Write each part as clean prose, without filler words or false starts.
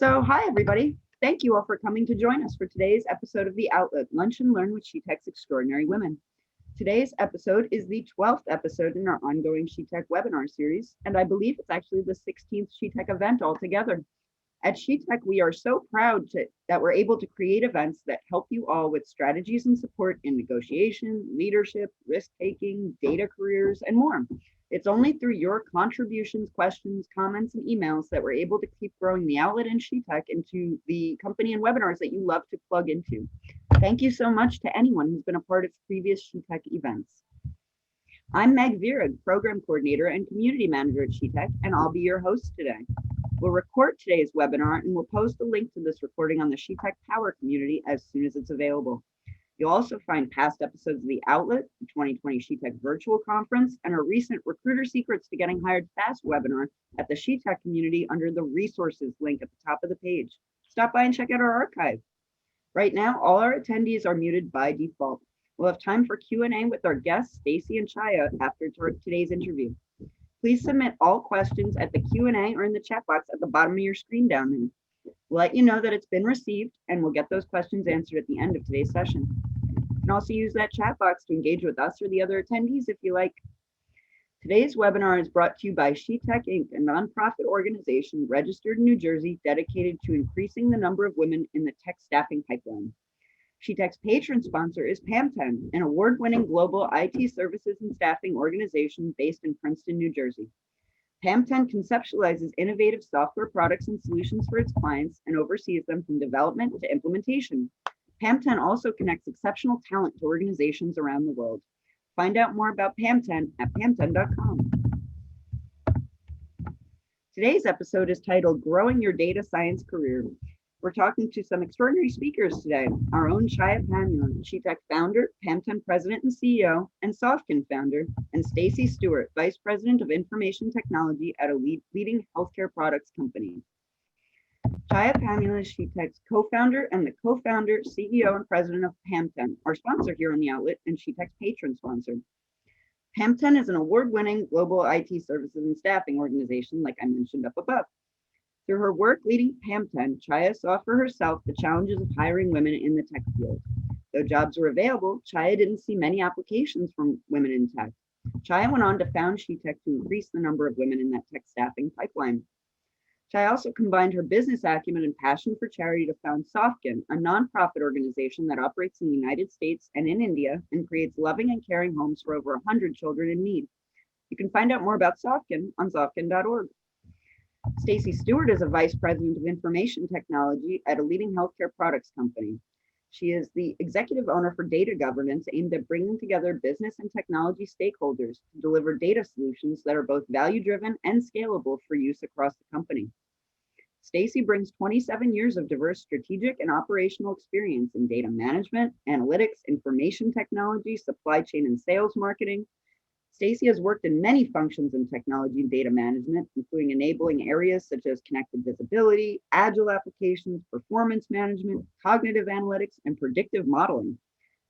Hi everybody. Thank you all for coming to join us for today's episode of The Outlet, Lunch and Learn with SheTek's Extraordinary Women. Today's episode is the 12th episode in our ongoing SheTek webinar series, and I believe it's actually the 16th SheTek event altogether. At SheTek, we are so proud that we're able to create events that help you all with strategies and support in negotiation, leadership, risk-taking, data careers, and more. It's only through your contributions, questions, comments, and emails that we're able to keep growing the outlet and SheTek into the company and webinars that you love to plug into. Thank you so much to anyone who's been a part of previous SheTek events. I'm Meg Virag, Program Coordinator and Community Manager at SheTek, and I'll be your host today. We'll record today's webinar and we'll post a link to this recording on the SheTek Power community as soon as it's available. You'll also find past episodes of The Outlet, the 2020 SheTek Virtual Conference, and our recent Recruiter Secrets to Getting Hired Fast webinar at the SheTek community under the resources link at the top of the page. Stop by and check out our archive. Right now, all our attendees are muted by default. We'll have time for Q&A with our guests, Stacey and Chaya, after today's interview. Please submit all questions at the Q&A or in the chat box at the bottom of your screen down there. We'll let you know that it's been received, and we'll get those questions answered at the end of today's session. You can also use that chat box to engage with us or the other attendees if you like. Today's webinar is brought to you by SheTek Inc., a nonprofit organization registered in New Jersey dedicated to increasing the number of women in the tech staffing pipeline. SheTek's patron sponsor is PAM10, an award-winning global IT services and staffing organization based in Princeton, New Jersey. PAM10 conceptualizes innovative software products and solutions for its clients and oversees them from development to implementation. PAM10 also connects exceptional talent to organizations around the world. Find out more about PAM10 at pam10.com. Today's episode is titled Growing Your Data Science Career. We're talking to some extraordinary speakers today. Our own Chaya Pamula, SheTek founder, PAM10 president and CEO, and Softkin founder, and Stacey Stewart, vice president of information technology at a leading healthcare products company. Chaya Pamula is SheTek's co-founder and the co-founder, CEO, and president of PAM10, our sponsor here on the outlet and SheTek's patron sponsor. PAM10 is an award-winning global IT services and staffing organization, like I mentioned up above. Through her work leading PAM10, Chaya saw for herself the challenges of hiring women in the tech field. Though jobs were available, Chaya didn't see many applications from women in tech. Chaya went on to found SheTek to increase the number of women in that tech staffing pipeline. Chaya also combined her business acumen and passion for charity to found Softkin, a nonprofit organization that operates in the United States and in India and creates loving and caring homes for over 100 children in need. You can find out more about Softkin on softkin.org. Stacey Stewart is a vice president of information technology at a leading healthcare products company. She is the executive owner for data governance aimed at bringing together business and technology stakeholders to deliver data solutions that are both value-driven and scalable for use across the company. Stacey brings 27 years of diverse strategic and operational experience in data management, analytics, information technology, supply chain and sales marketing. Stacey has worked in many functions in technology and data management, including enabling areas such as connected visibility, agile applications, performance management, cognitive analytics, and predictive modeling.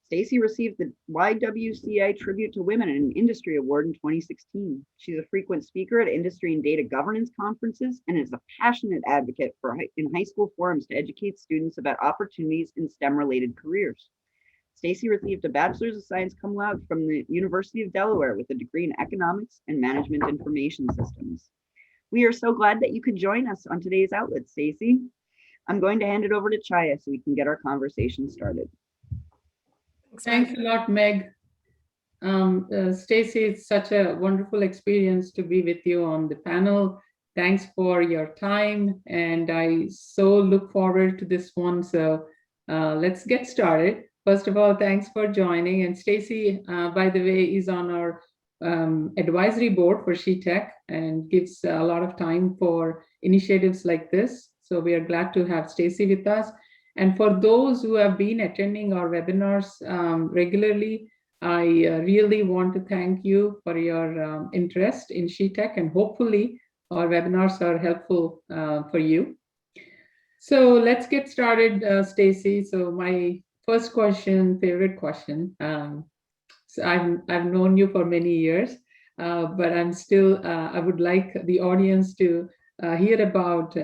Stacey received the YWCA Tribute to Women in Industry Award in 2016. She's a frequent speaker at industry and data governance conferences and is a passionate advocate in high school forums to educate students about opportunities in STEM-related careers. Stacey received a Bachelor's of Science cum laude from the University of Delaware with a degree in Economics and Management Information Systems. We are so glad that you could join us on today's outlet, Stacey. I'm going to hand it over to Chaya so we can get our conversation started. Thanks a lot, Meg. Stacey, it's such a wonderful experience to be with you on the panel. Thanks for your time, and I so look forward to this one. So let's get started. First of all, thanks for joining. And Stacey, by the way, is on our advisory board for SheTek and gives a lot of time for initiatives like this. So we are glad to have Stacey with us. And for those who have been attending our webinars regularly, I really want to thank you for your interest in SheTek, and hopefully our webinars are helpful for you. So let's get started, Stacey. So my first question, favorite question. So I've known you for many years, but I'm still, I would like the audience to hear about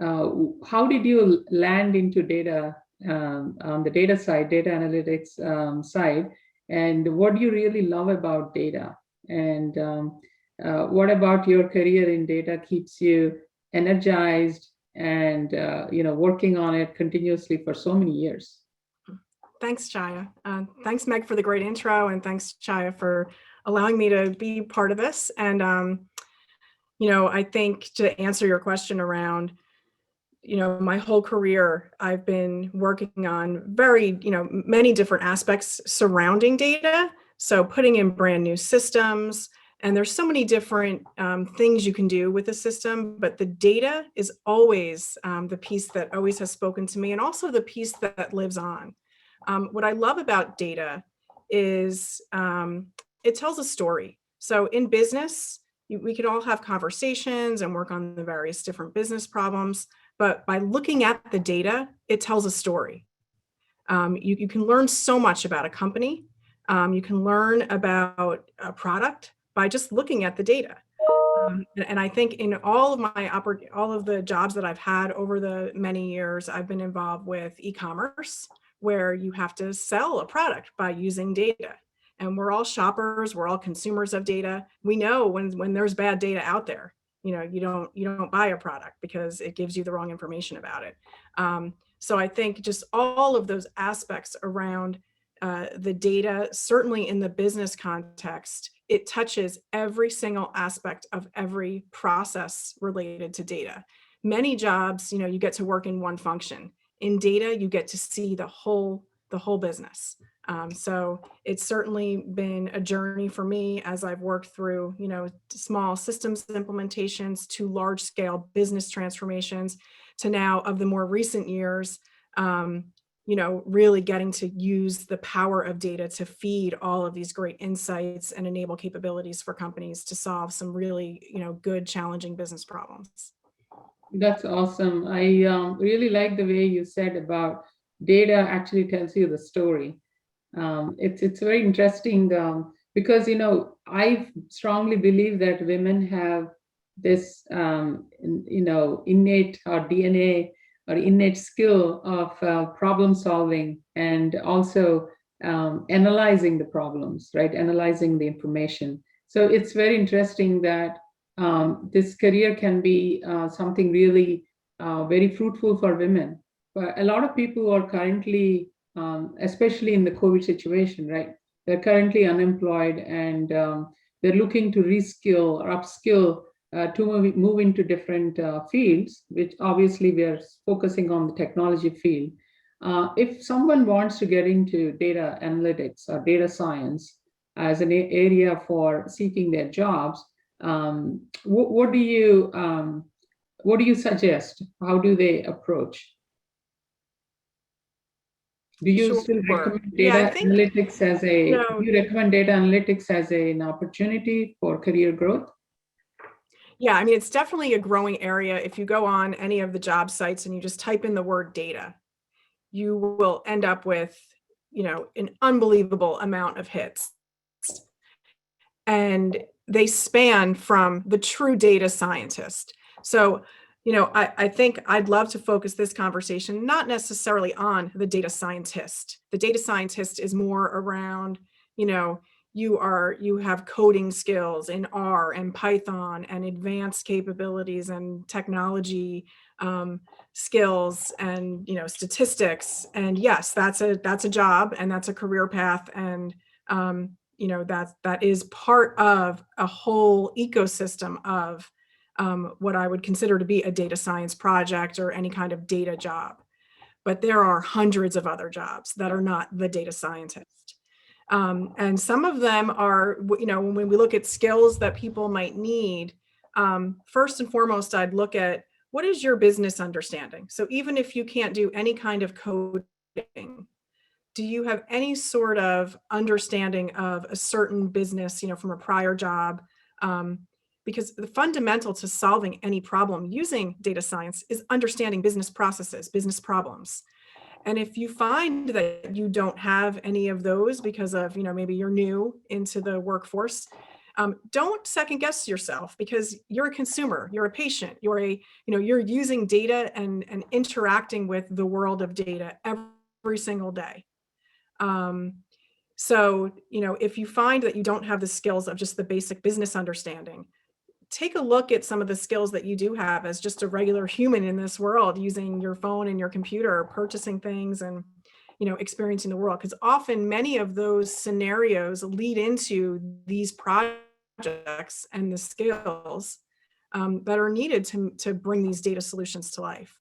how did you land into data on the data side, data analytics side, and what do you really love about data? And what about your career in data keeps you energized and working on it continuously for so many years? Thanks, Chaya. Thanks, Meg, for the great intro, and thanks, Chaya, for allowing me to be part of this. And I think to answer your question around, my whole career, I've been working on many different aspects surrounding data. So putting in brand new systems, and there's so many different things you can do with the system, but the data is always the piece that always has spoken to me, and also the piece that lives on. What I love about data is it tells a story. So in business, we could all have conversations and work on the various different business problems, but by looking at the data, it tells a story. You can learn so much about a company. You can learn about a product by just looking at the data. And I think in all of the jobs that I've had over the many years, I've been involved with e-commerce, where you have to sell a product by using data. And we're all shoppers, we're all consumers of data. We know when there's bad data out there, you don't buy a product because it gives you the wrong information about it. So I think just all of those aspects around the data, certainly in the business context, it touches every single aspect of every process related to data. Many jobs, you get to work in one function. In data, you get to see the whole business. So it's certainly been a journey for me as I've worked through, small systems implementations to large scale business transformations to now, of the more recent years, really getting to use the power of data to feed all of these great insights and enable capabilities for companies to solve some really, good, challenging business problems. That's awesome. I really like the way you said about data actually tells you the story. It's very interesting because, I strongly believe that women have this, innate or DNA or innate skill of problem solving and also analyzing the problems, right? Analyzing the information. So it's very interesting that this career can be something really very fruitful for women. But a lot of people are currently, especially in the COVID situation, right? They're currently unemployed and they're looking to reskill or upskill to move into different fields, which obviously we are focusing on the technology field. If someone wants to get into data analytics or data science as an area for seeking their jobs, what do you suggest? How do they approach? Do you still recommend data analytics as do you recommend data analytics as an opportunity for career growth? Yeah, I mean, it's definitely a growing area. If you go on any of the job sites and you just type in the word data, you will end up with, an unbelievable amount of hits. And they span from the true data scientist. So, I think I'd love to focus this conversation not necessarily on the data scientist. The data scientist is more around, you have coding skills in R and Python and advanced capabilities and technology skills and statistics. And yes, that's a job and that's a career path. And that is part of a whole ecosystem of what I would consider to be a data science project or any kind of data job. But there are hundreds of other jobs that are not the data scientist. And some of them are, when we look at skills that people might need, first and foremost, I'd look at what is your business understanding? So even if you can't do any kind of coding, do you have any sort of understanding of a certain business, from a prior job? Because the fundamental to solving any problem using data science is understanding business processes, business problems. And if you find that you don't have any of those because of, maybe you're new into the workforce, Don't second guess yourself, because you're a consumer, you're a patient, you're using data and interacting with the world of data every single day. So, if you find that you don't have the skills of just the basic business understanding, take a look at some of the skills that you do have as just a regular human in this world, using your phone and your computer, purchasing things and, experiencing the world. Because often many of those scenarios lead into these projects and the skills that are needed to bring these data solutions to life.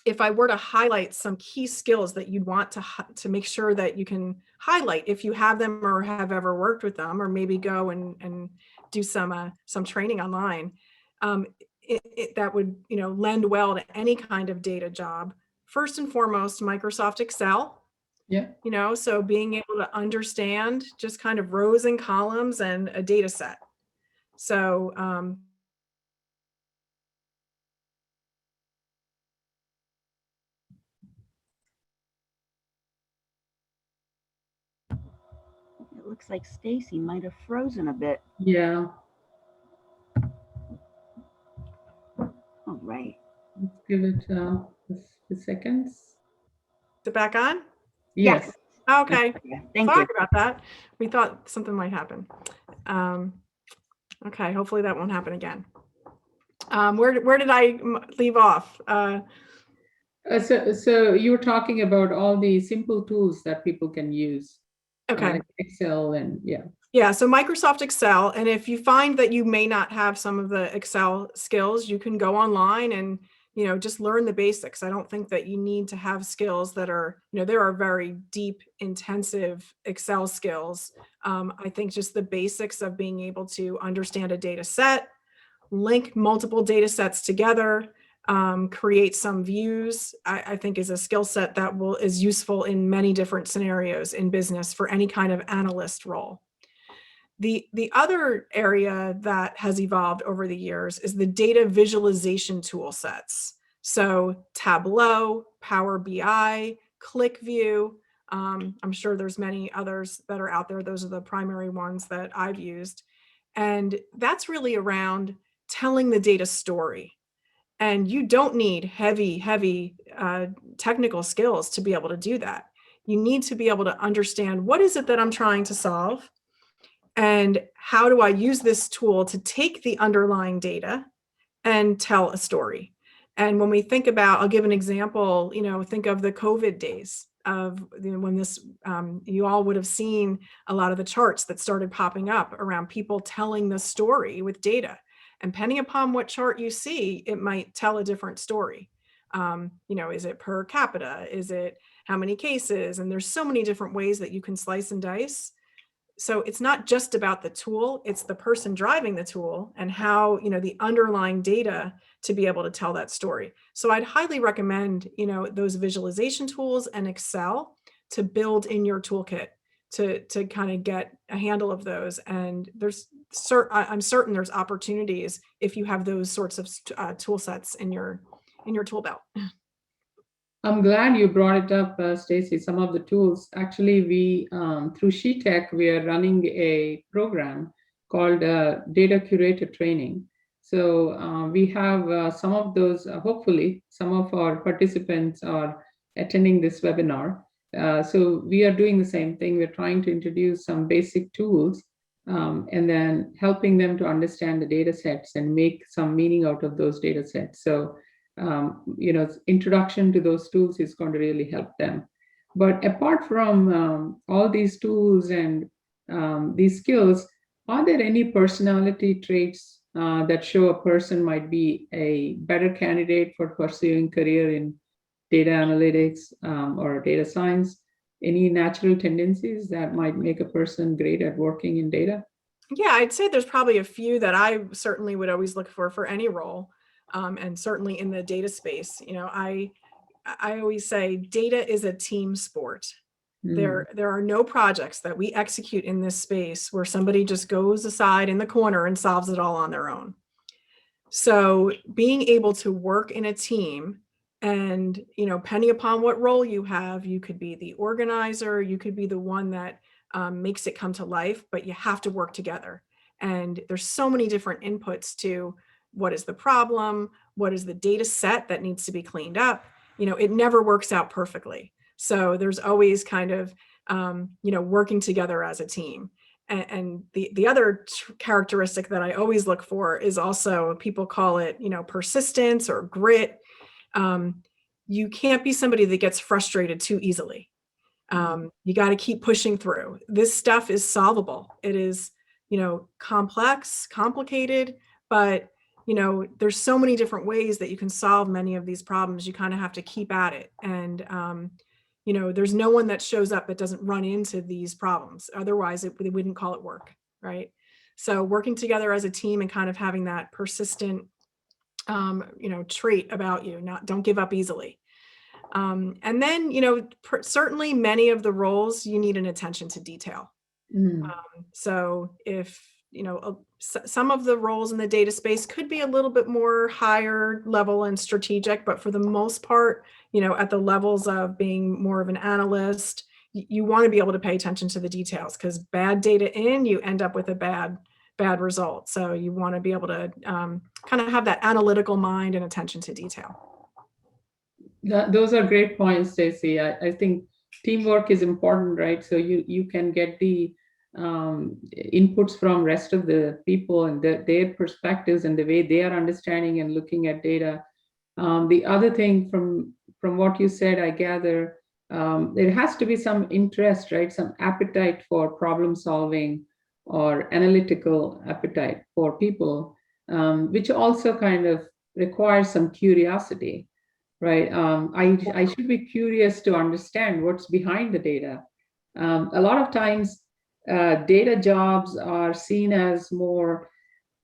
If I were to highlight some key skills that you'd want to make sure that you can highlight, if you have them or have ever worked with them, or maybe go and do some training online, that would lend well to any kind of data job. First and foremost, Microsoft Excel. Yeah. So being able to understand just kind of rows and columns and a data set. So It looks like Stacey might have frozen a bit. Yeah. All right. Let's give it a few seconds. Is it back on? Yes. Okay. Thank Sorry you. about that. We thought something might happen. Okay, hopefully that won't happen again. Where did I leave off? So you were talking about all the simple tools that people can use. Okay. Like Excel and yeah. Yeah, so Microsoft Excel, and if you find that you may not have some of the Excel skills, you can go online and just learn the basics. I don't think that you need to have skills that are, there are very deep, intensive Excel skills. I think just the basics of being able to understand a data set, link multiple data sets together, create some views, I think is a skill set that is useful in many different scenarios in business for any kind of analyst role. The other area that has evolved over the years is the data visualization tool sets. So Tableau, Power BI, ClickView, I'm sure there's many others that are out there. Those are the primary ones that I've used. And that's really around telling the data story. And you don't need heavy technical skills to be able to do that. You need to be able to understand, what is it that I'm trying to solve? And how do I use this tool to take the underlying data and tell a story? And when we think about, I'll give an example, think of the COVID days of when this, you all would have seen a lot of the charts that started popping up around people telling the story with data. And depending upon what chart you see, it might tell a different story. Is it per capita? Is it how many cases? And there's so many different ways that you can slice and dice. So it's not just about the tool, it's the person driving the tool and how, the underlying data to be able to tell that story. So I'd highly recommend, those visualization tools and Excel to build in your toolkit to kind of get a handle of those. And I'm certain there's opportunities if you have those sorts of tool sets in your tool belt. I'm glad you brought it up, Stacey. Some of the tools, actually, we through SheTek, we are running a program called Data Curator Training. So we have some of those, hopefully, some of our participants are attending this webinar. So we are doing the same thing. We're trying to introduce some basic tools and then helping them to understand the data sets and make some meaning out of those data sets. So introduction to those tools is going to really help them. But apart from all these tools and these skills, are there any personality traits that show a person might be a better candidate for pursuing career in data analytics or data science? Any natural tendencies that might make a person great at working in data? Yeah, I'd say there's probably a few that I certainly would always look for any role. And certainly in the data space, I always say data is a team sport. There are no projects that we execute in this space where somebody just goes aside in the corner and solves it all on their own. So being able to work in a team and, depending upon what role you have, you could be the organizer, you could be the one that makes it come to life, but you have to work together. And there's so many different inputs to what is the problem, what is the data set that needs to be cleaned up. It never works out perfectly. So there's always kind of, working together as a team. And the other characteristic that I always look for is also, people call it, persistence or grit. You can't be somebody that gets frustrated too easily. You got to keep pushing through. This stuff is solvable. It is, complex, complicated, but there's so many different ways that you can solve many of these problems. You kind of have to keep at it. And, there's no one that shows up that doesn't run into these problems. Otherwise, they wouldn't call it work, right? So working together as a team and kind of having that persistent, trait about you, don't give up easily. And then, certainly many of the roles, you need an attention to detail. So if, some of the roles in the data space could be a little bit more higher level and strategic, but for the most part, at the levels of being more of an analyst, you want to be able to pay attention to the details, because bad data in, you end up with a bad result. So you want to be able to kind of have that analytical mind and attention to detail. Those are great points, Stacey. I think teamwork is important, right? So you can get the inputs from rest of the people and their perspectives and the way they are understanding and looking at data. The other thing from what you said, I gather there has to be some interest, right? Some appetite for problem solving or analytical appetite for people, which also kind of requires some curiosity, right? I should be curious to understand what's behind the data. A lot of times, data jobs are seen as more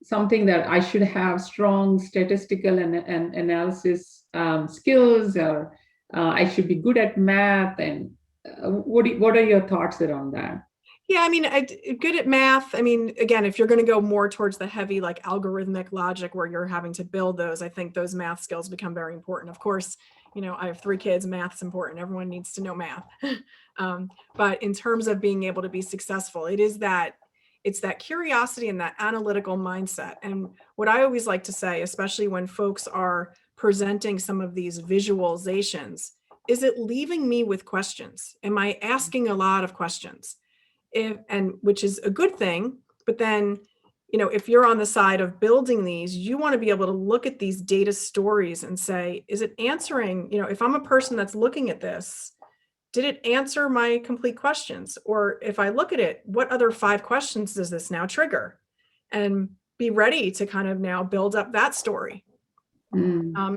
something that I should have strong statistical and analysis skills, or I should be good at math. And what are your thoughts around that? Yeah, I mean, good at math. I mean, again, if you're going to go more towards the heavy, like algorithmic logic where you're having to build those, I think those math skills become very important. Of course, I have 3 kids, math's important. Everyone needs to know math. But in terms of being able to be successful, it's that curiosity and that analytical mindset. And what I always like to say, especially when folks are presenting some of these visualizations, is it leaving me with questions? Am I asking a lot of questions? And which is a good thing, but then, if you're on the side of building these, you want to be able to look at these data stories and say, is it answering, if I'm a person that's looking at this, did it answer my complete questions? Or if I look at it, what other 5 questions does this now trigger? And be ready to kind of now build up that story.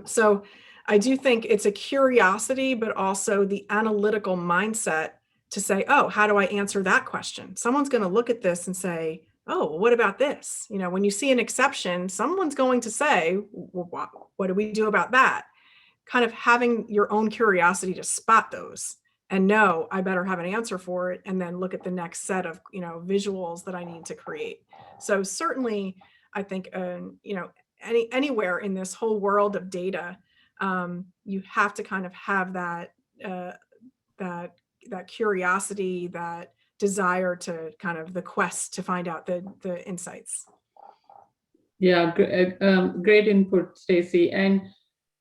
So I do think it's a curiosity, but also the analytical mindset to say, oh, how do I answer that question? Someone's going to look at this and say, oh, well, what about this? When you see an exception, someone's going to say, well, what do we do about that? Kind of having your own curiosity to spot those and know I better have an answer for it, and then look at the next set of, visuals that I need to create. So certainly, I think, anywhere in this whole world of data, you have to kind of have that curiosity, that desire to kind of the quest to find out the insights. Yeah, great input, Stacey. And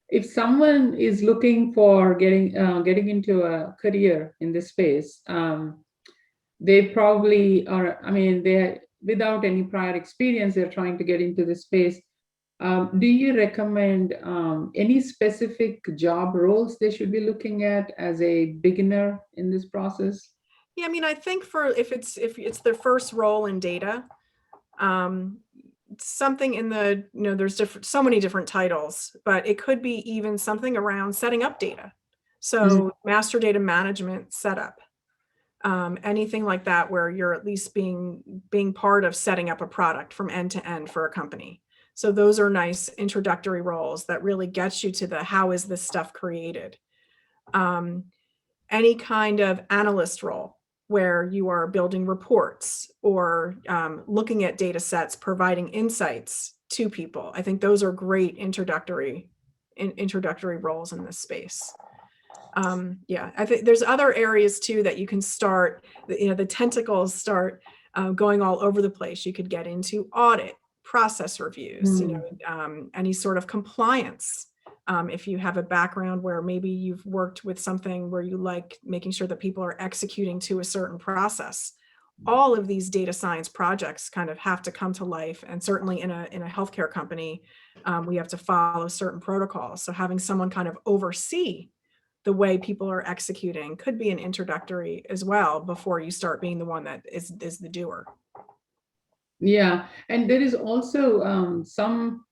if someone is looking for getting into a career in this space, they probably are. I mean, they're without any prior experience. They're trying to get into this space. Do you recommend any specific job roles they should be looking at as a beginner in this process? Yeah, I mean, I think if it's their first role in data, something in the, there's so many different titles, but it could be even something around setting up data. So master data management setup, anything like that, where you're at least being part of setting up a product from end to end for a company. So those are nice introductory roles that really gets you to the how is this stuff created. Any kind of analyst role where you are building reports or looking at data sets, providing insights to people. I think those are great introductory roles in this space. Yeah, I think there's other areas too that you can start, the tentacles start going all over the place. You could get into audit, process reviews, any sort of compliance. If you have a background where maybe you've worked with something where you like making sure that people are executing to a certain process, all of these data science projects kind of have to come to life. And certainly in a healthcare company, we have to follow certain protocols. So having someone kind of oversee the way people are executing could be an introductory as well before you start being the one that is the doer. Yeah, and there is also some,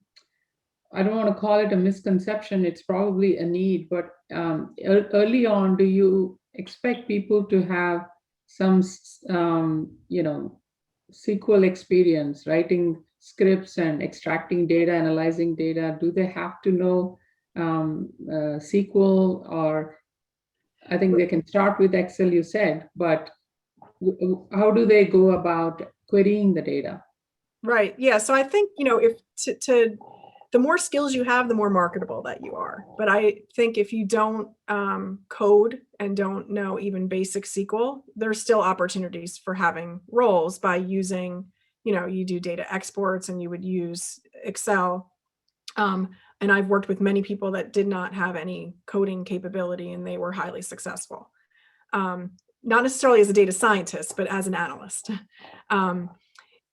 I don't want to call it a misconception, it's probably a need, but early on, do you expect people to have some, SQL experience, writing scripts and extracting data, analyzing data? Do they have to know SQL, or I think they can start with Excel, you said, but how do they go about querying the data? Right. Yeah. So I think, if the more skills you have, the more marketable that you are. But I think if you don't code and don't know even basic SQL, there's still opportunities for having roles by using, you do data exports and you would use Excel. And I've worked with many people that did not have any coding capability and they were highly successful. Not necessarily as a data scientist, but as an analyst. But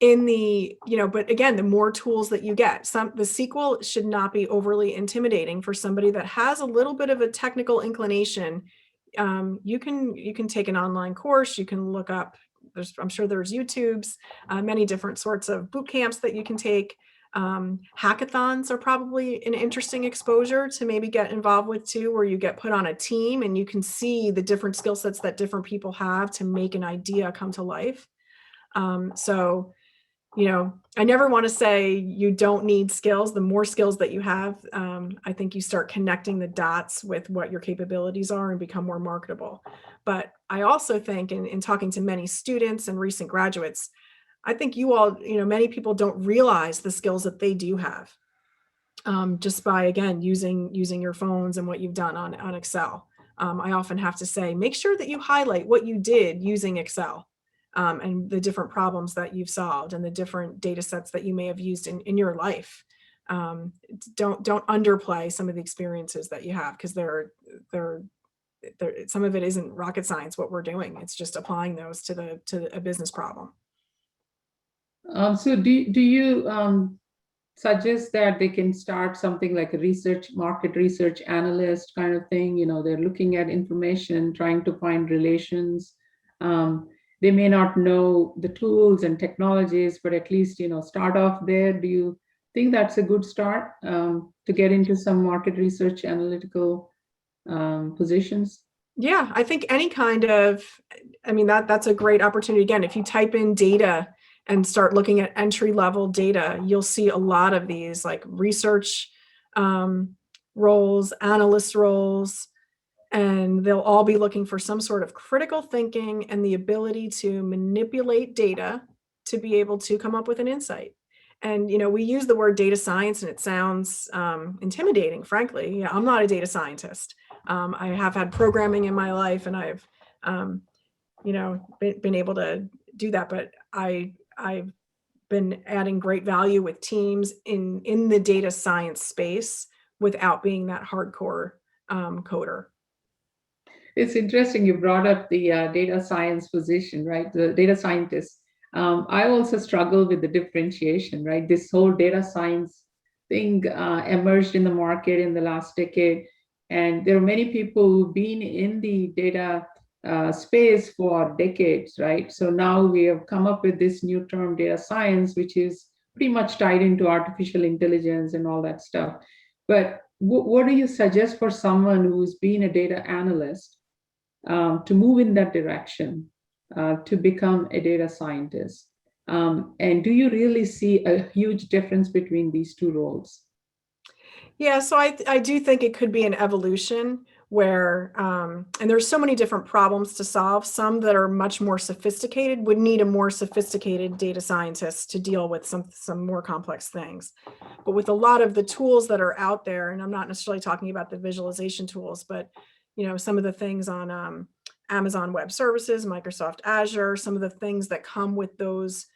again, the more tools that you get, the SQL should not be overly intimidating for somebody that has a little bit of a technical inclination. You can take an online course, you can look up, I'm sure there's YouTubes, many different sorts of boot camps that you can take. Hackathons are probably an interesting exposure to maybe get involved with too, where you get put on a team and you can see the different skill sets that different people have to make an idea come to life. I never want to say you don't need skills. The more skills that you have, I think you start connecting the dots with what your capabilities are and become more marketable. But I also think in talking to many students and recent graduates, I think you all, many people don't realize the skills that they do have just by, again, using your phones and what you've done on Excel. I often have to say, make sure that you highlight what you did using Excel. And the different problems that you've solved and the different data sets that you may have used in your life. Don't underplay some of the experiences that you have, because some of it isn't rocket science what we're doing. It's just applying those to a business problem. So do you suggest that they can start something like a market research analyst kind of thing? They're looking at information, trying to find relations. They may not know the tools and technologies, but at least, start off there. Do you think that's a good start to get into some market research analytical positions? Yeah, I think any kind of, that's a great opportunity. Again, if you type in data and start looking at entry-level data, you'll see a lot of these like research roles, analyst roles, and they'll all be looking for some sort of critical thinking and the ability to manipulate data to be able to come up with an insight. And, we use the word data science and it sounds intimidating, frankly. Yeah, I'm not a data scientist. I have had programming in my life and I've, been able to do that, but I've been adding great value with teams in the data science space without being that hardcore coder. It's interesting you brought up the data science position, right? The data scientist. I also struggle with the differentiation, right? This whole data science thing emerged in the market in the last decade. And there are many people who've been in the data space for decades, right? So now we have come up with this new term, data science, which is pretty much tied into artificial intelligence and all that stuff. But what do you suggest for someone who's been a data analyst to move in that direction, to become a data scientist? And do you really see a huge difference between these two roles? Yeah, so I do think it could be an evolution where, and there's so many different problems to solve. Some that are much more sophisticated would need a more sophisticated data scientist to deal with some more complex things. But with a lot of the tools that are out there, and I'm not necessarily talking about the visualization tools, but some of the things on Amazon Web Services, Microsoft Azure, some of the things that come with those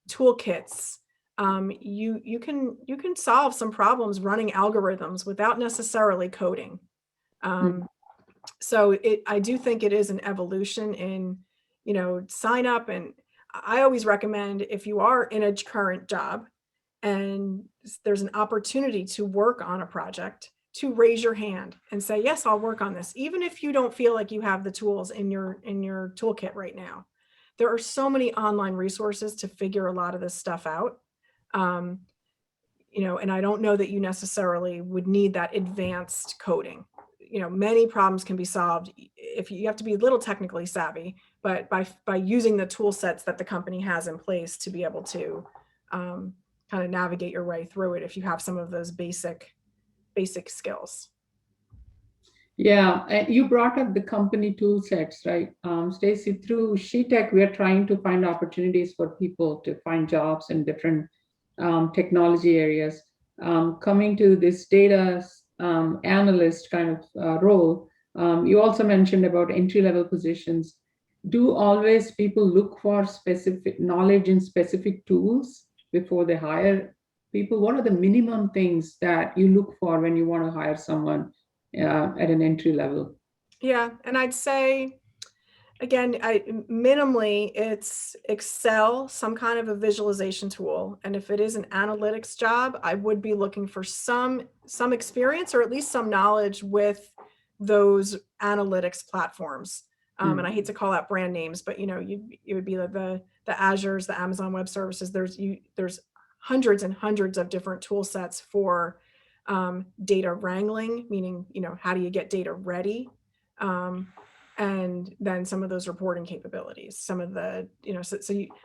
toolkits. You can solve some problems running algorithms without necessarily coding. So I do think it is an evolution in, sign up. And I always recommend, if you are in a current job and there's an opportunity to work on a project, to raise your hand and say, yes, I'll work on this, even if you don't feel like you have the tools in your toolkit right now. There are so many online resources to figure a lot of this stuff out. And I don't know that you necessarily would need that advanced coding. Many problems can be solved if you have to be a little technically savvy, but by using the tool sets that the company has in place to be able to kind of navigate your way through it if you have some of those basic skills. Yeah, and you brought up the company tool sets, right? Stacey, through SheTek, we are trying to find opportunities for people to find jobs in different technology areas. Coming to this data analyst kind of role, you also mentioned about entry-level positions. Do always people look for specific knowledge in specific tools before they hire people? What are the minimum things that you look for when you want to hire someone at an entry level? Yeah, and I'd say, again, minimally, it's Excel, some kind of a visualization tool. And if it is an analytics job, I would be looking for some experience or at least some knowledge with those analytics platforms. And I hate to call out brand names, but it would be the Azures, the Amazon Web Services. There's hundreds and hundreds of different tool sets for data wrangling, meaning, how do you get data ready? And then some of those reporting capabilities, some of the,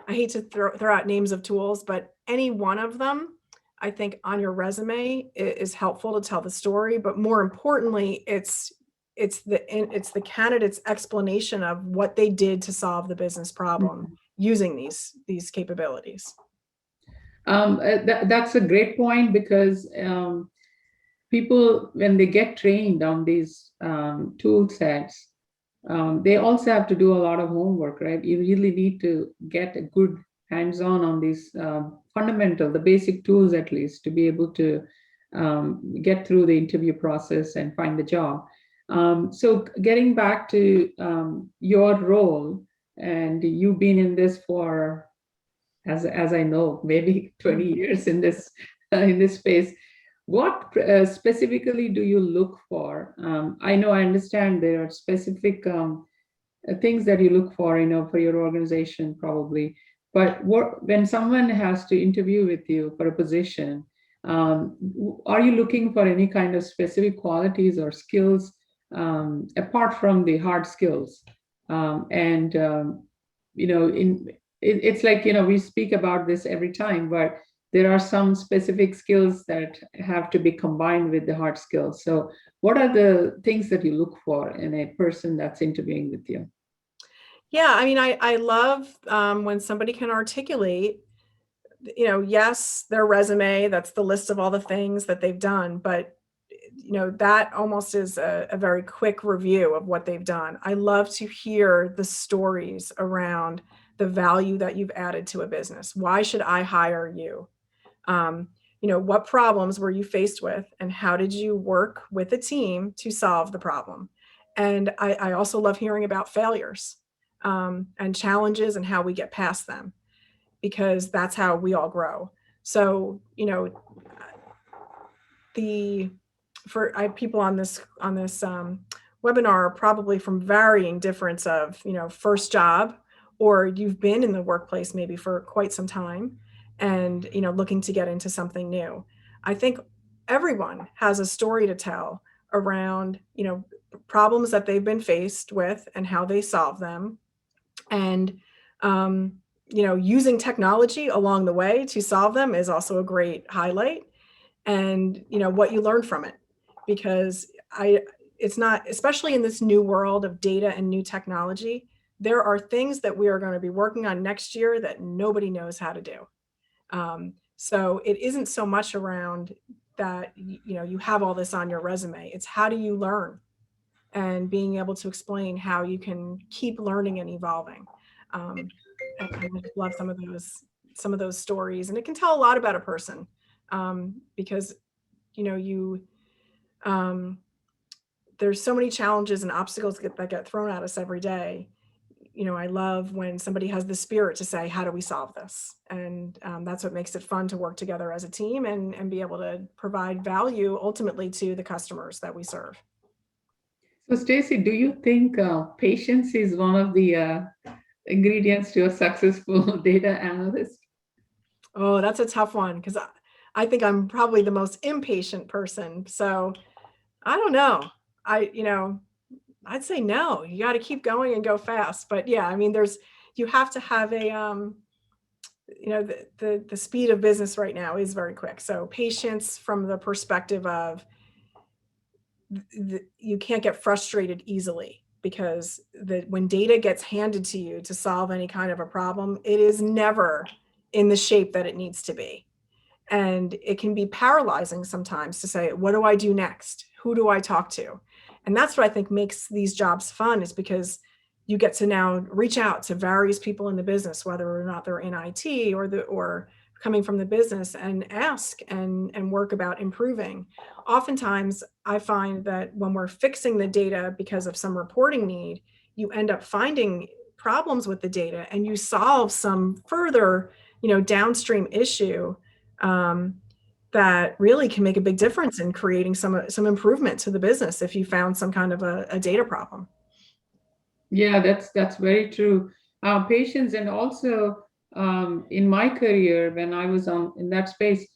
I hate to throw out names of tools, but any one of them, I think on your resume is helpful to tell the story. But more importantly, it's the candidate's explanation of what they did to solve the business problem using these capabilities. That's a great point, because people, when they get trained on these tool sets, they also have to do a lot of homework, right? You really need to get a good hands-on these fundamental, the basic tools at least, to be able to get through the interview process and find the job. So getting back to your role, and you've been in this for, as I know, maybe 20 years in this space. What specifically do you look for? I understand there are specific things that you look for, for your organization probably. But when someone has to interview with you for a position, are you looking for any kind of specific qualities or skills apart from the hard skills? It's like, we speak about this every time, but there are some specific skills that have to be combined with the hard skills. So what are the things that you look for in a person that's interviewing with you? Yeah, I love when somebody can articulate, yes, their resume, that's the list of all the things that they've done, but that almost is a very quick review of what they've done. I love to hear the stories around the value that you've added to a business. Why should I hire you? What problems were you faced with, and how did you work with a team to solve the problem? And I also love hearing about failures and challenges and how we get past them, because that's how we all grow. So, people on this webinar are probably from varying difference of, first job, or you've been in the workplace maybe for quite some time and, looking to get into something new. I think everyone has a story to tell around, problems that they've been faced with and how they solve them. And, using technology along the way to solve them is also a great highlight. And, what you learn from it, because it's not, especially in this new world of data and new technology, there are things that we are going to be working on next year that nobody knows how to do. So it isn't so much around that, you have all this on your resume. It's how do you learn? and being able to explain how you can keep learning and evolving. And I just love some of those stories, and it can tell a lot about a person, because there's so many challenges and obstacles that get thrown at us every day. I love when somebody has the spirit to say, how do we solve this? And that's what makes it fun to work together as a team and be able to provide value ultimately to the customers that we serve. So Stacey, do you think patience is one of the ingredients to a successful data analyst? Oh, that's a tough one, because I think I'm probably the most impatient person. So I don't know. I'd say no. You got to keep going and go fast. But yeah, I mean, you have to have a the speed of business right now is very quick. So patience from the perspective of you can't get frustrated easily, because when data gets handed to you to solve any kind of a problem, it is never in the shape that it needs to be. And it can be paralyzing sometimes to say, what do I do next? Who do I talk to? And that's what I think makes these jobs fun, is because you get to now reach out to various people in the business, whether or not they're in IT or coming from the business, and ask and work about improving. Oftentimes, I find that when we're fixing the data because of some reporting need, you end up finding problems with the data, and you solve some further, downstream issue that really can make a big difference in creating some improvement to the business if you found some kind of a data problem. Yeah, that's very true. Patience, and also in my career, when I was in that space,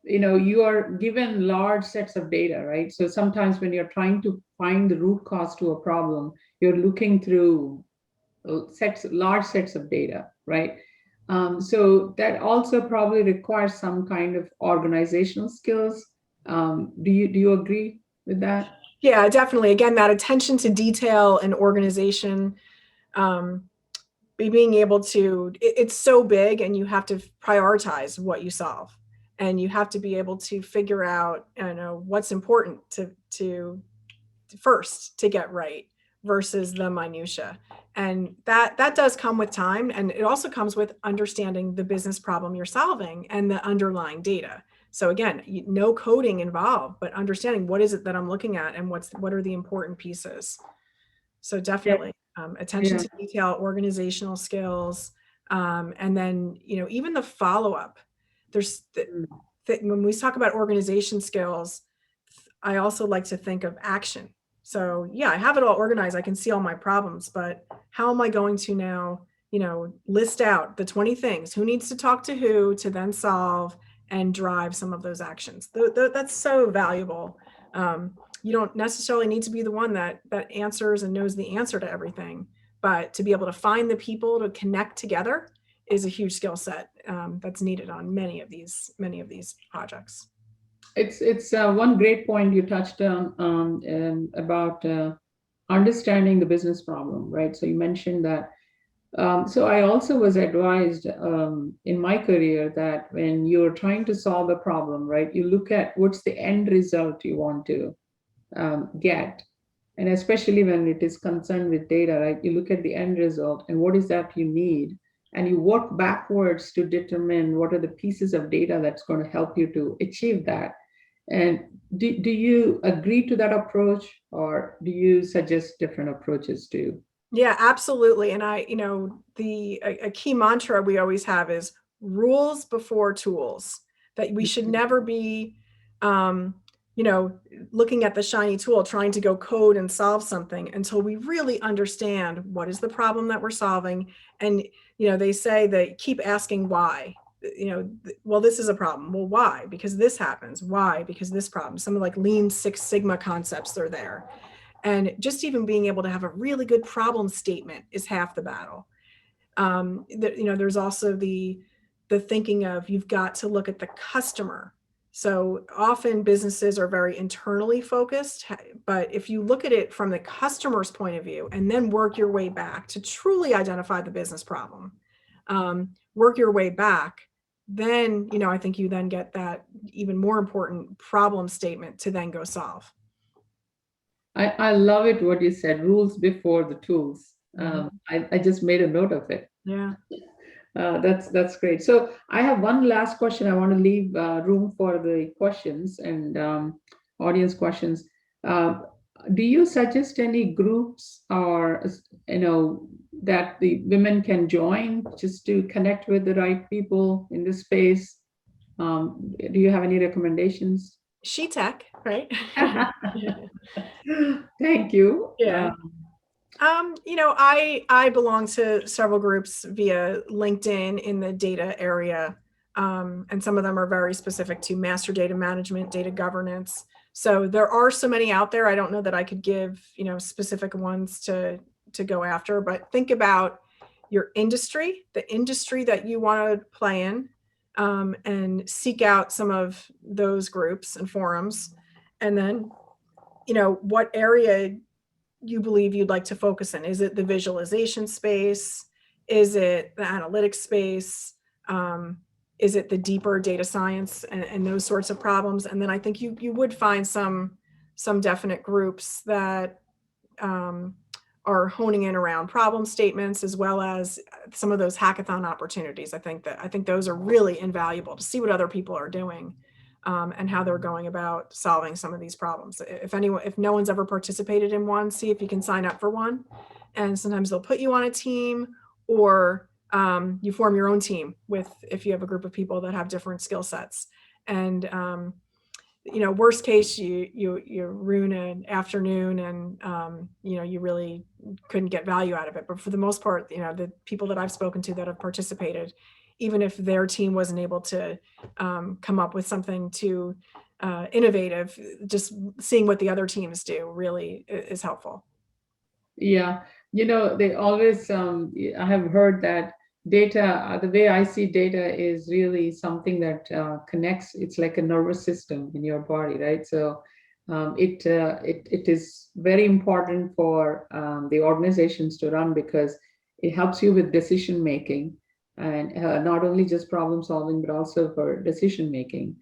you are given large sets of data, right? So sometimes when you're trying to find the root cause to a problem, you're looking through large sets of data, right? So that also probably requires some kind of organizational skills. Do you agree with that? Yeah, definitely. Again, that attention to detail and organization, being able to, it's so big, and you have to prioritize what you solve, and you have to be able to figure out, what's important to first to get right versus the minutia. And that does come with time, and it also comes with understanding the business problem you're solving and the underlying data. So again, no coding involved, but understanding what is it that I'm looking at, and what are the important pieces. So definitely attention to detail, organizational skills, and then even the follow-up. There's when we talk about organization skills, I also like to think of action. So yeah, I have it all organized. I can see all my problems, but how am I going to now, list out the 20 things, who needs to talk to who to then solve and drive some of those actions. That's so valuable. You don't necessarily need to be the one that answers and knows the answer to everything, but to be able to find the people to connect together is a huge skill set that's needed on many of these projects. It's one great point you touched on about understanding the business problem, right? So you mentioned that. So I also was advised in my career that when you're trying to solve a problem, right, you look at what's the end result you want to get. And especially when it is concerned with data, right, you look at the end result and what is that you need. And you work backwards to determine what are the pieces of data that's going to help you to achieve that. And do you agree to that approach, or do you suggest different approaches too? Yeah, absolutely. And a key mantra we always have is rules before tools, that we should never be, looking at the shiny tool, trying to go code and solve something until we really understand what is the problem that we're solving. And, they say that keep asking why. Well, this is a problem. Well, why? Because this happens. Why? Because this problem. Some of like Lean Six Sigma concepts are there. And just even being able to have a really good problem statement is half the battle. There's also the thinking of, you've got to look at the customer. So often businesses are very internally focused, but if you look at it from the customer's point of view and then work your way back to truly identify the business problem, work your way back, then, I think you then get that even more important problem statement to then go solve. I love it what you said, rules before the tools. I just made a note of it. Yeah. That's great. So I have one last question. I want to leave room for the questions and audience questions. Uh, do you suggest any groups or that the women can join just to connect with the right people in this space? Do you have any recommendations? SheTek, right? Thank you. Yeah. I belong to several groups via LinkedIn in the data area. And some of them are very specific to master data management, data governance. So there are so many out there. I don't know that I could give, specific ones to go after, but think about your industry, the industry that you want to play in, and seek out some of those groups and forums. And then, what area you believe you'd like to focus in. Is it the visualization space? Is it the analytics space? Is it the deeper data science and those sorts of problems? And then I think you would find some definite groups that are honing in around problem statements, as well as some of those hackathon opportunities. I think those are really invaluable to see what other people are doing. And how they're going about solving some of these problems. If no one's ever participated in one, see if you can sign up for one. And sometimes they'll put you on a team, or you form your own team if you have a group of people that have different skill sets. And worst case, you ruin an afternoon, and you really couldn't get value out of it. But for the most part, the people that I've spoken to that have participated, even if their team wasn't able to come up with something too innovative, just seeing what the other teams do really is helpful. Yeah, they always, I have heard that data, the way I see data is really something that connects, it's like a nervous system in your body, right? So it is very important for the organizations to run, because it helps you with decision making, and not only just problem solving, but also for decision making.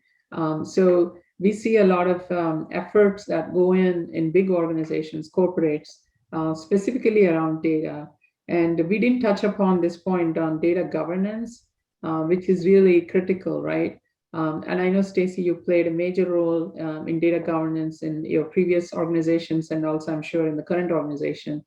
So we see a lot of efforts that go in big organizations, corporates, specifically around data. And we didn't touch upon this point on data governance, which is really critical, right? And I know, Stacey, you played a major role in data governance in your previous organizations, and also I'm sure in the current organization.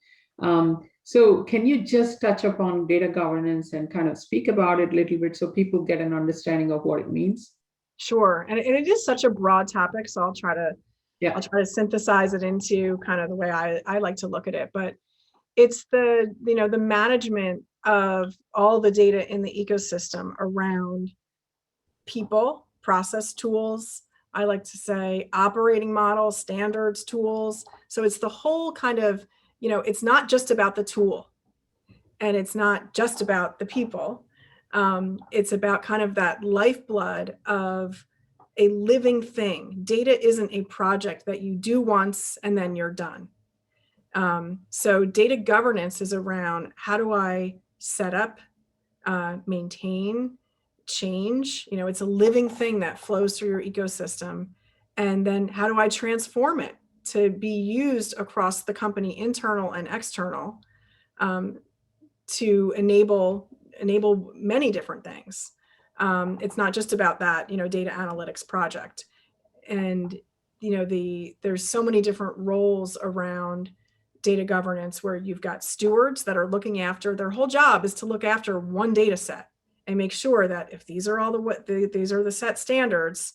So can you just touch upon data governance and kind of speak about it a little bit so people get an understanding of what it means? Sure. And it is such a broad topic, so I'll try to synthesize it into kind of the way I like to look at it. But it's the management of all the data in the ecosystem around people, process tools, I like to say operating models, standards, tools. So it's the whole kind of, it's not just about the tool, and it's not just about the people. It's about kind of that lifeblood of a living thing. Data isn't a project that you do once and then you're done. So data governance is around, how do I set up, maintain, change? It's a living thing that flows through your ecosystem. And then how do I transform it to be used across the company, internal and external, to enable many different things. It's not just about that, data analytics project. And, there's so many different roles around data governance, where you've got stewards that are looking after, their whole job is to look after one data set and make sure that if these are these are the set standards,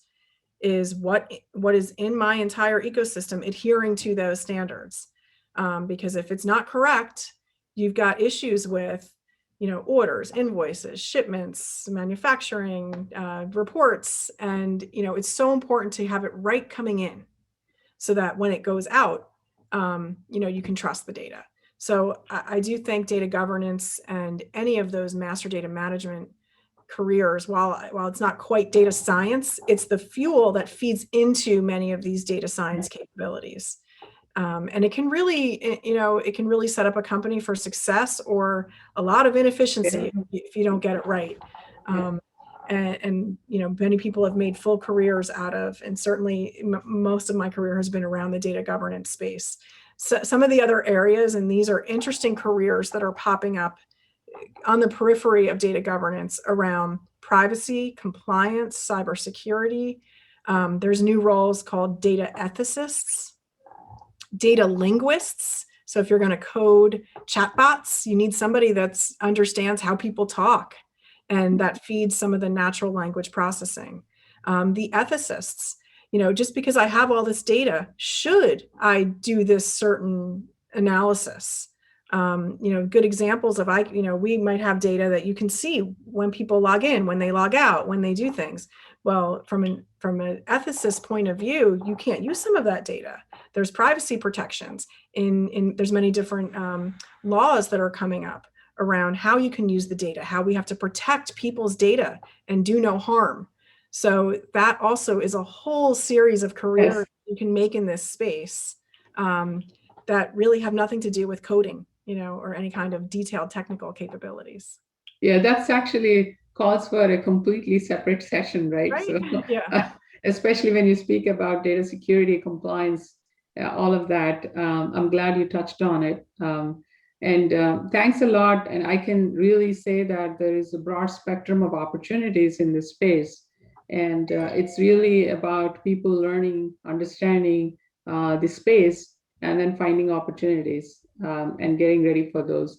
is what is in my entire ecosystem adhering to those standards. Because if it's not correct, you've got issues with, orders, invoices, shipments, manufacturing, reports. And, it's so important to have it right coming in, so that when it goes out, you can trust the data. So I do think data governance and any of those master data management careers, while it's not quite data science, it's the fuel that feeds into many of these data science capabilities. And it can really set up a company for success, or a lot of inefficiency if you don't get it right. and many people have made full careers out of, and certainly most of my career has been around the data governance space. So some of the other areas, and these are interesting careers that are popping up on the periphery of data governance around privacy, compliance, cybersecurity. There's new roles called data ethicists, data linguists. So if you're going to code chatbots, you need somebody that understands how people talk, and that feeds some of the natural language processing. The ethicists, just because I have all this data, should I do this certain analysis? Good examples of, we might have data that you can see when people log in, when they log out, when they do things. Well, from an ethicist point of view, you can't use some of that data. There's privacy protections there's many different laws that are coming up around how you can use the data, how we have to protect people's data and do no harm. So that also is a whole series of careers you can make in this space that really have nothing to do with coding, or any kind of detailed technical capabilities. Yeah, that's actually calls for a completely separate session, right? Right? So, Yeah. Especially when you speak about data security, compliance, all of that. I'm glad you touched on it. Thanks a lot. And I can really say that there is a broad spectrum of opportunities in this space. And it's really about people learning, understanding the space, and then finding opportunities and getting ready for those.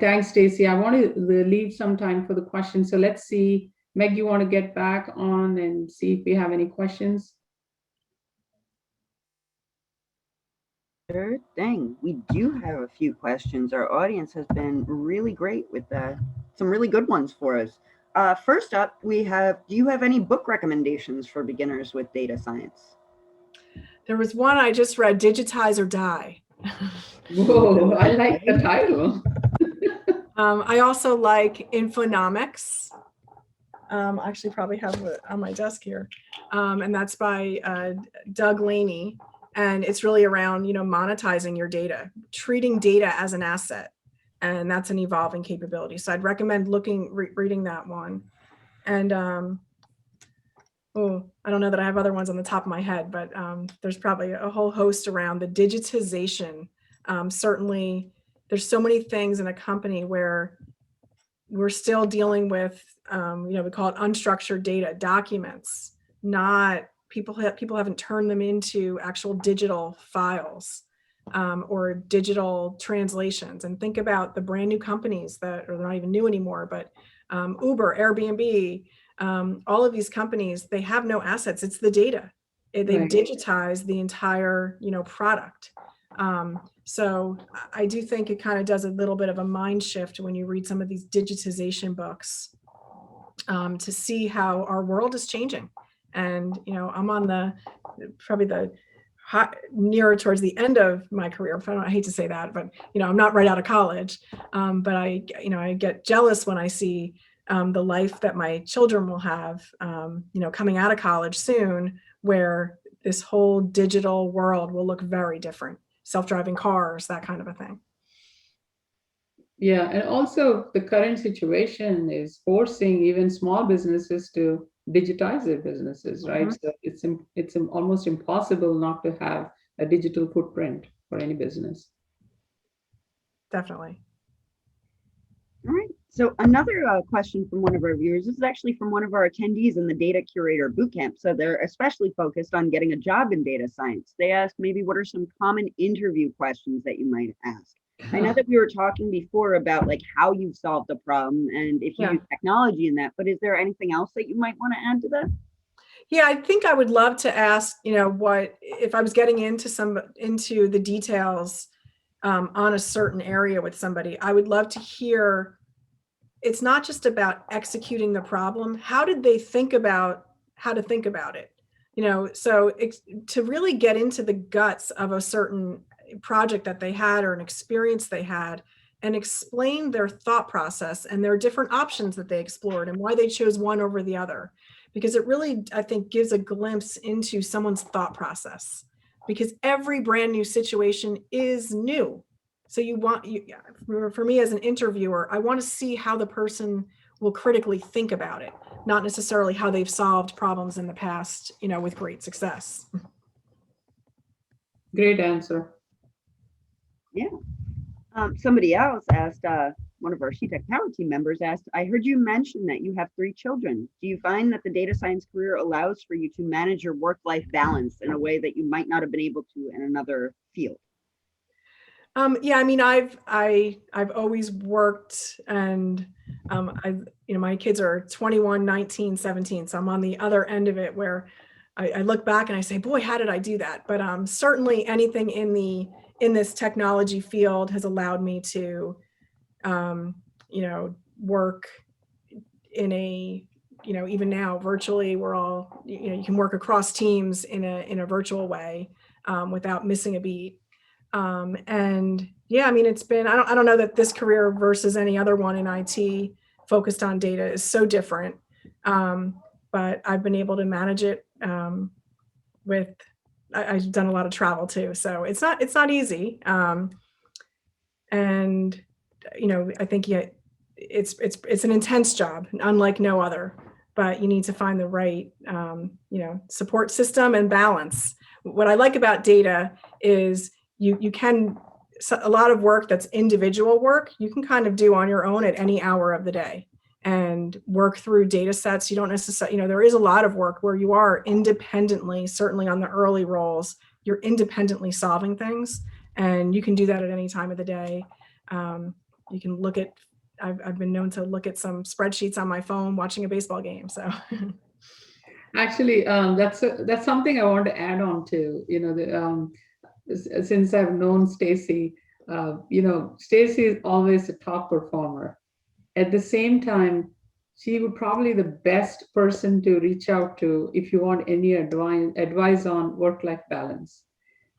Thanks, Stacey. I want to leave some time for the questions. So let's see, Meg, you want to get back on and see if we have any questions? Sure thing. We do have a few questions. Our audience has been really great with some really good ones for us. First up, do you have any book recommendations for beginners with data science? There was one I just read, Digitize or Die. Whoa, I like the title. I also like Infonomics. I actually probably have it on my desk here. And that's by Doug Laney. And it's really around, monetizing your data, treating data as an asset. And that's an evolving capability. So I'd recommend reading that one. And I don't know that I have other ones on the top of my head, but there's probably a whole host around the digitization. Certainly, there's so many things in a company where we're still dealing with, we call it unstructured data, documents, not people haven't turned them into actual digital files or digital translations. And think about the brand new companies that are not even new anymore, but Uber, Airbnb, all of these companies, they have no assets. It's the data. They've digitized the entire, product. So I do think it kind of does a little bit of a mind shift when you read some of these digitization books to see how our world is changing. And, I'm on probably the nearer towards the end of my career. I hate to say that, but, I'm not right out of college. But I get jealous when I see the life that my children will have, coming out of college soon, where this whole digital world will look very different. Self-driving cars, that kind of a thing. Yeah, and also the current situation is forcing even small businesses to digitize their businesses, right? Mm-hmm. So it's almost impossible not to have a digital footprint for any business. Definitely. All right. So another question from one of our viewers, this is actually from one of our attendees in the Data Curator Bootcamp. So they're especially focused on getting a job in data science. They asked maybe what are some common interview questions that you might ask? I know that we were talking before about like how you've solved a problem and if you use technology in that, but is there anything else that you might want to add to that? Yeah, I think I would love to ask, what if I was getting into the details on a certain area with somebody, I would love to hear. It's not just about executing the problem. How did they think about how to think about it? So to really get into the guts of a certain project that they had or an experience they had and explain their thought process and their different options that they explored and why they chose one over the other. Because it really, I think, gives a glimpse into someone's thought process, because every brand new situation is new. So for me as an interviewer, I want to see how the person will critically think about it, not necessarily how they've solved problems in the past, with great success. Great answer. Yeah. Somebody else asked, one of our SheTek Power Team members asked, I heard you mention that you have 3 children. Do you find that the data science career allows for you to manage your work-life balance in a way that you might not have been able to in another field? Yeah, I mean, I've always worked, and my kids are 21, 19, 17. So I'm on the other end of it where I look back and I say, boy, how did I do that? But certainly anything in this technology field has allowed me to, work in a, even now virtually, we're all, you can work across teams in a virtual way without missing a beat. And yeah, I mean, it's been, I don't know that this career versus any other one in IT focused on data is so different. But I've been able to manage it I've done a lot of travel too. So it's not easy. And, I think it's an intense job, unlike no other, but you need to find the right, support system and balance. What I like about data is you can, a lot of work that's individual work, you can kind of do on your own at any hour of the day and work through data sets. You don't necessarily, there is a lot of work where you are independently, certainly on the early roles, you're independently solving things, and you can do that at any time of the day. You can look at, I've been known to look at some spreadsheets on my phone watching a baseball game. So Actually, that's something I want to add on to, since I've known Stacey, Stacey is always a top performer. At the same time, she would probably the best person to reach out to if you want any advice on work-life balance,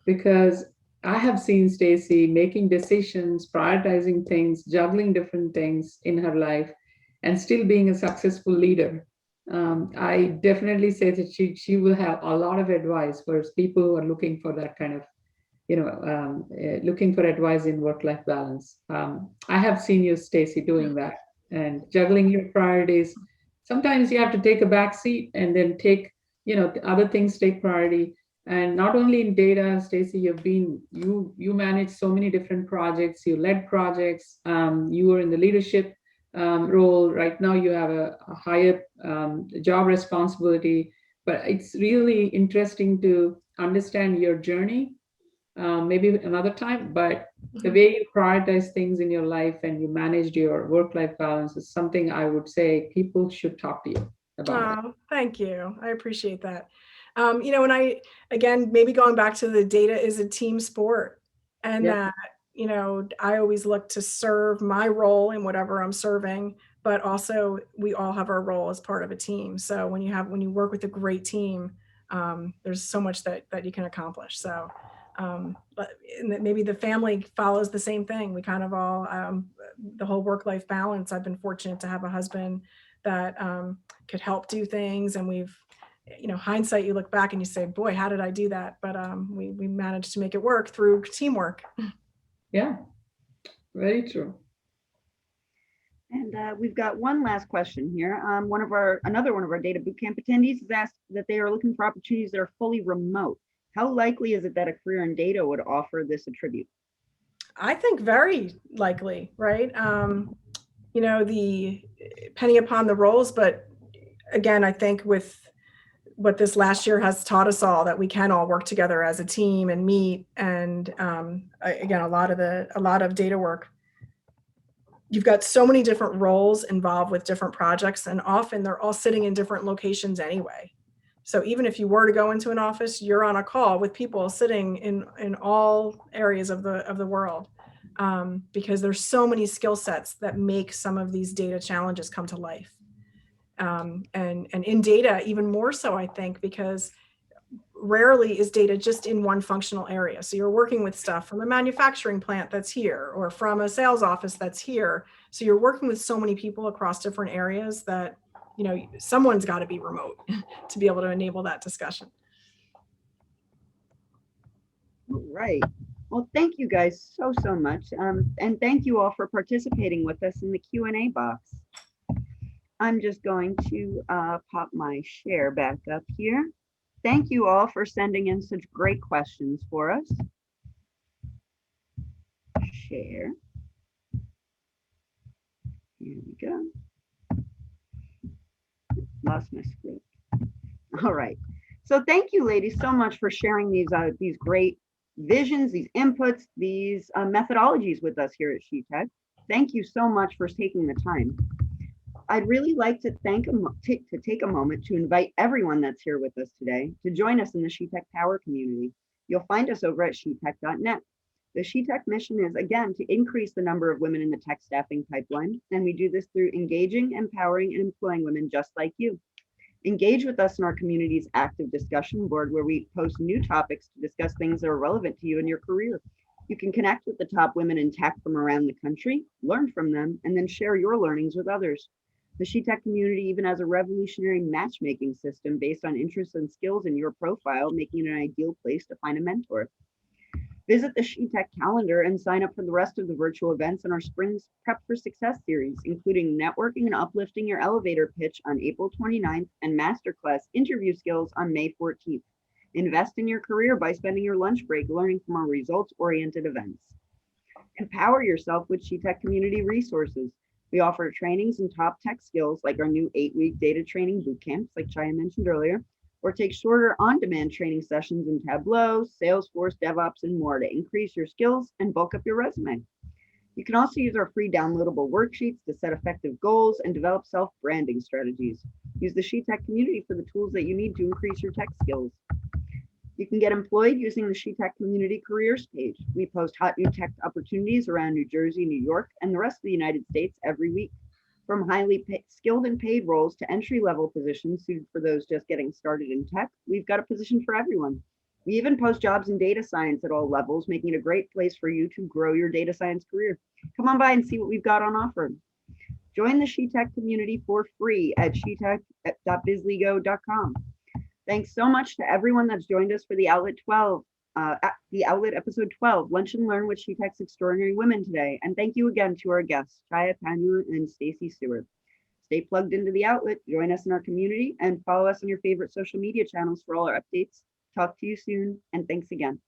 because I have seen Stacey making decisions, prioritizing things, juggling different things in her life, and still being a successful leader. I definitely say that she will have a lot of advice for people who are looking for that kind of, looking for advice in work-life balance. I have seen you, Stacey, doing that and juggling your priorities. Sometimes you have to take a back seat and then take, the other things take priority. And not only in data, Stacey, you manage so many different projects. You led projects. You were in the leadership role. Right now, you have a higher job responsibility. But it's really interesting to understand your journey. Maybe another time, but the way you prioritize things in your life and you managed your work-life balance is something I would say people should talk to you about. Oh, thank you. I appreciate that. And again, maybe going back to the data is a team sport, and Yeah. that, I always look to serve my role in whatever I'm serving, but also we all have our role as part of a team. So when you work with a great team, there's so much that you can accomplish. So, but maybe the family follows the same thing. We kind of all, the whole work-life balance. I've been fortunate to have a husband that could help do things, and we've, hindsight, you look back and you say, boy, how did I do that? But we managed to make it work through teamwork. Yeah, very true. And we've got one last question here. Another one of our data bootcamp attendees has asked that they are looking for opportunities that are fully remote. How likely is it that a career in data would offer this attribute? I think very likely, right? Depending upon the roles, but again, I think with what this last year has taught us all, that we can all work together as a team and meet. And again, a lot of data work, you've got so many different roles involved with different projects, and often they're all sitting in different locations anyway. So even if you were to go into an office, you're on a call with people sitting in all areas of the world, because there's so many skill sets that make some of these data challenges come to life. And in data, even more so, I think, because rarely is data just in one functional area. So you're working with stuff from a manufacturing plant that's here, or from a sales office that's here. So you're working with so many people across different areas that, someone's got to be remote to be able to enable that discussion. All right. Well, thank you guys so much. And thank you all for participating with us in the Q&A box. I'm just going to pop my share back up here. Thank you all for sending in such great questions for us. Share. Here we go. Lost my script. All right. So thank you, ladies, so much for sharing these great visions, these inputs, these methodologies with us here at SheTek. Thank you so much for taking the time. I'd really like to take a moment to invite everyone that's here with us today to join us in the SheTek Power community. You'll find us over at shetek.net. The SheTek mission is, again, to increase the number of women in the tech staffing pipeline, and we do this through engaging, empowering, and employing women just like you. Engage with us in our community's active discussion board, where we post new topics to discuss things that are relevant to you in your career. You can connect with the top women in tech from around the country, learn from them, and then share your learnings with others. The SheTek community even has a revolutionary matchmaking system based on interests and skills in your profile, making it an ideal place to find a mentor. Visit the SheTek calendar and sign up for the rest of the virtual events in our Spring's Prep for Success series, including networking and uplifting your elevator pitch on April 29th and masterclass interview skills on May 14th. Invest in your career by spending your lunch break learning from our results-oriented events. Empower yourself with SheTek community resources. We offer trainings in top tech skills like our new 8-week data training boot camps, like Chaya mentioned earlier, or take shorter on-demand training sessions in Tableau, Salesforce, DevOps, and more to increase your skills and bulk up your resume. You can also use our free downloadable worksheets to set effective goals and develop self-branding strategies. Use the SheTek community for the tools that you need to increase your tech skills. You can get employed using the SheTek Community Careers page. We post hot new tech opportunities around New Jersey, New York, and the rest of the United States every week. From highly skilled and paid roles to entry-level positions suited for those just getting started in tech, we've got a position for everyone. We even post jobs in data science at all levels, making it a great place for you to grow your data science career. Come on by and see what we've got on offer. Join the SheTek community for free at shetek.bizlego.com. Thanks so much to everyone that's joined us for the Outlet episode 12, Lunch and Learn with SheTek's Extraordinary Women today. And thank you again to our guests, Chaya Panua and Stacey Stewart. Stay plugged into the Outlet, join us in our community, and follow us on your favorite social media channels for all our updates. Talk to you soon, and thanks again.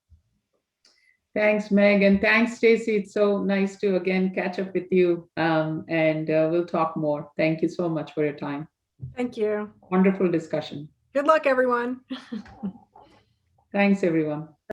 Thanks, Meg, and thanks, Stacey. It's so nice to again catch up with you, and we'll talk more. Thank you so much for your time. Thank you. Wonderful discussion. Good luck, everyone. Thanks, everyone.